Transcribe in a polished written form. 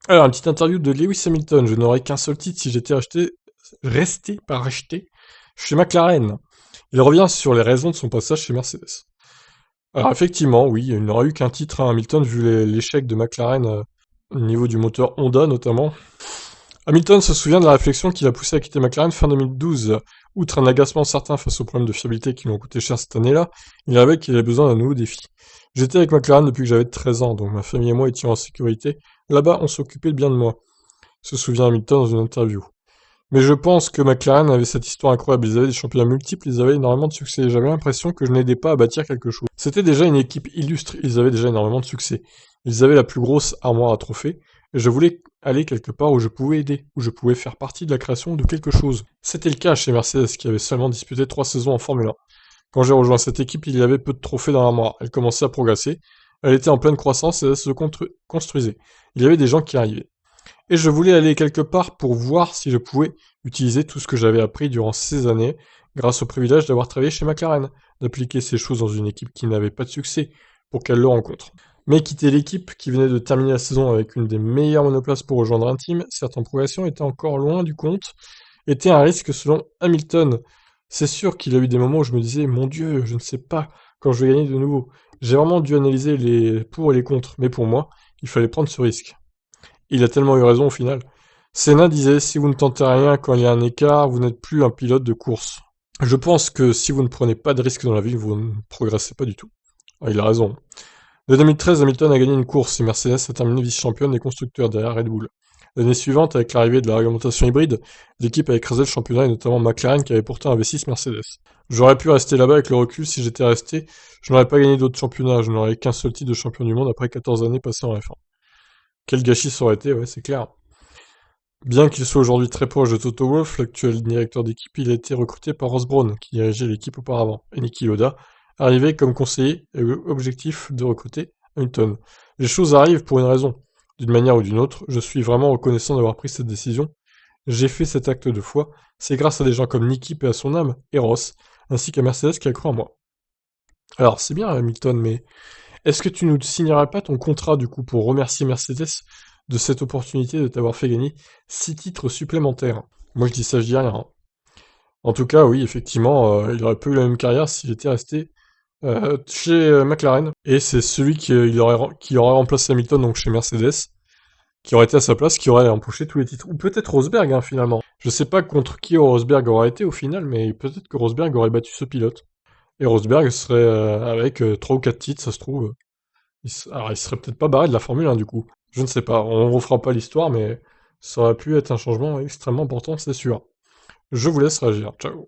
Alors, une petite interview de Lewis Hamilton. Je n'aurais qu'un seul titre si j'étais resté, pas racheté, chez McLaren. Il revient sur les raisons de son passage chez Mercedes. Alors, effectivement, oui, il n'aurait eu qu'un titre à Hamilton vu l'échec de McLaren au niveau du moteur Honda notamment. Hamilton se souvient de la réflexion qui l'a poussé à quitter McLaren fin 2012. Outre un agacement certain face aux problèmes de fiabilité qui lui ont coûté cher cette année-là, il avait qu'il avait besoin d'un nouveau défi. J'étais avec McLaren depuis que j'avais 13 ans, donc ma famille et moi étions en sécurité. Là-bas, on s'occupait bien de moi, se souvient Hamilton dans une interview. Mais je pense que McLaren avait cette histoire incroyable. Ils avaient des championnats multiples, ils avaient énormément de succès. J'avais l'impression que je n'aidais pas à bâtir quelque chose. C'était déjà une équipe illustre, ils avaient déjà énormément de succès. Ils avaient la plus grosse armoire à trophées, et je voulais aller quelque part où je pouvais aider, où je pouvais faire partie de la création de quelque chose. C'était le cas chez Mercedes, qui avait seulement disputé 3 saisons en Formule 1. Quand j'ai rejoint cette équipe, il y avait peu de trophées dans l'armoire. Elle commençait à progresser, elle était en pleine croissance et elle se construisait. Il y avait des gens qui arrivaient. Et je voulais aller quelque part pour voir si je pouvais utiliser tout ce que j'avais appris durant ces années, grâce au privilège d'avoir travaillé chez McLaren, d'appliquer ces choses dans une équipe qui n'avait pas de succès, pour qu'elle le rencontre. Mais quitter l'équipe qui venait de terminer la saison avec une des meilleures monoplaces pour rejoindre un team, certes en progression, était encore loin du compte, était un risque selon Hamilton. C'est sûr qu'il a eu des moments où je me disais, mon Dieu, je ne sais pas quand je vais gagner de nouveau. J'ai vraiment dû analyser les pour et les contre, mais pour moi, il fallait prendre ce risque. Il a tellement eu raison au final. Senna disait, si vous ne tentez rien quand il y a un écart, vous n'êtes plus un pilote de course. Je pense que si vous ne prenez pas de risques dans la vie, vous ne progressez pas du tout. Ah, il a raison. De 2013, Hamilton a gagné une course et Mercedes a terminé vice-championne des constructeurs derrière Red Bull. L'année suivante, avec l'arrivée de la réglementation hybride, l'équipe a écrasé le championnat et notamment McLaren qui avait pourtant un V6 Mercedes. J'aurais pu rester là-bas avec le recul si j'étais resté, je n'aurais pas gagné d'autres championnats, je n'aurais qu'un seul titre de champion du monde après 14 années passées en F1. Quel gâchis ça aurait été, ouais, c'est clair. Bien qu'il soit aujourd'hui très proche de Toto Wolff, l'actuel directeur d'équipe, il a été recruté par Ross Brawn, qui dirigeait l'équipe auparavant, et Niki Loda, arrivé comme conseiller et objectif de recruter Hamilton. Les choses arrivent pour une raison. D'une manière ou d'une autre, je suis vraiment reconnaissant d'avoir pris cette décision. J'ai fait cet acte de foi. C'est grâce à des gens comme Niki et à son âme, et Ross, ainsi qu'à Mercedes qui a cru en moi. Alors, c'est bien Hamilton, mais est-ce que tu ne signerais pas ton contrat du coup pour remercier Mercedes de cette opportunité de t'avoir fait gagner 6 titres supplémentaires? Moi je dis ça, je dis rien, hein. En tout cas, oui, effectivement, il aurait pas eu la même carrière s'il était resté chez McLaren. Et c'est celui qui aurait remplacé Hamilton, donc chez Mercedes, qui aurait été à sa place, qui aurait empoché tous les titres. Ou peut-être Rosberg, hein, finalement. Je sais pas contre qui Rosberg aurait été au final, mais peut-être que Rosberg aurait battu ce pilote. Et Rosberg serait avec 3 ou 4 titres, ça se trouve. Alors, il serait peut-être pas barré de la Formule 1 du coup. Je ne sais pas, on refera pas l'histoire, mais ça aurait pu être un changement extrêmement important, c'est sûr. Je vous laisse réagir. Ciao.